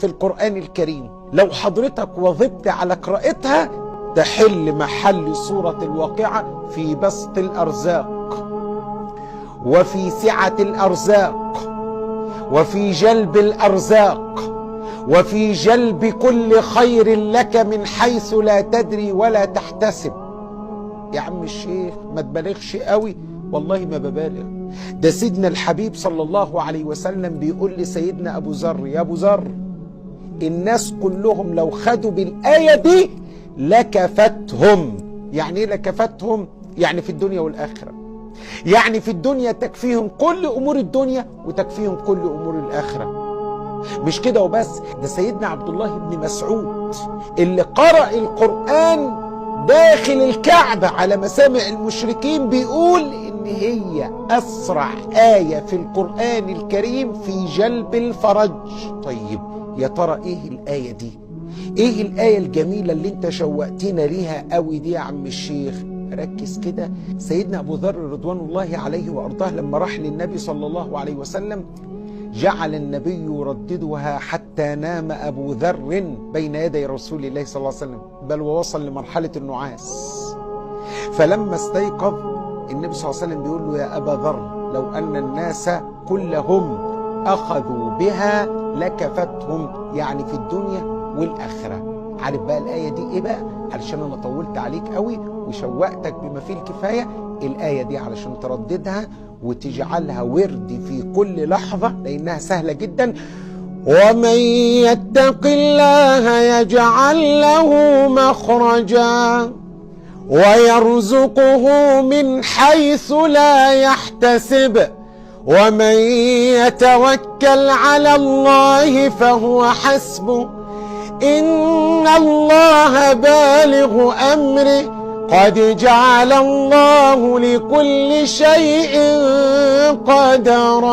في القرآن الكريم لو حضرتك واظبت على قراءتها تحل محل سورة الواقعة في بسط الأرزاق، وفي سعة الأرزاق، وفي جلب الأرزاق، وفي جلب كل خير لك من حيث لا تدري ولا تحتسب. يا عم الشيخ ما تبالغش قوي، والله ما ببالغ. ده سيدنا الحبيب صلى الله عليه وسلم بيقول لسيدنا أبو ذر: يا أبو ذر، الناس كلهم لو خدوا بالآية دي لكفتهم. يعني ايه لكفتهم؟ يعني في الدنيا والآخرة. يعني في الدنيا تكفيهم كل أمور الدنيا وتكفيهم كل أمور الآخرة. مش كده وبس، ده سيدنا عبد الله بن مسعود اللي قرأ القرآن داخل الكعبة على مسامع المشركين بيقول إن هي أسرع آية في القرآن الكريم في جلب الفرج. طيب يا ترى إيه الآية دي؟ إيه الآية الجميلة اللي أنت شوقتنا ليها قوي دي يا عم الشيخ؟ ركز كده. سيدنا أبو ذر رضوان الله عليه وأرضاه لما راح للنبي صلى الله عليه وسلم جعل النبي يرددها حتى نام أبو ذر بين يدي رسول الله صلى الله عليه وسلم، بل ووصل لمرحلة النعاس. فلما استيقظ النبي صلى الله عليه وسلم بيقول له: يا أبا ذر، لو أن الناس كلهم أخذوا بها لكفتهم، يعني في الدنيا والآخرة. عارف بقى الآية دي إيه بقى؟ علشان أنا طولت عليك قوي وشوقتك بما فيه الكفاية. الآية دي علشان ترددها وتجعلها ورد في كل لحظة لأنها سهلة جدا. ومن يتق الله يجعل له مخرجا ويرزقه من حيث لا يحتسب ومن يتوكل على الله فهو حسبه إن الله بالغ أمره قد جعل الله لكل شيء قدرا.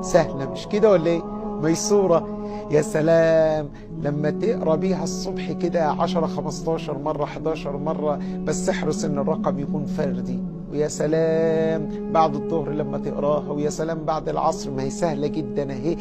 سهلة مش كده ولا ايه؟ ميسورة. يا سلام لما تقرأ بيها الصبح كده 10 15 مرة 11 مرة، بس احرص ان الرقم يكون فردي. ويا سلام بعد الظهر لما تقراها، ويا سلام بعد العصر. ما هي سهلة جدا اهي.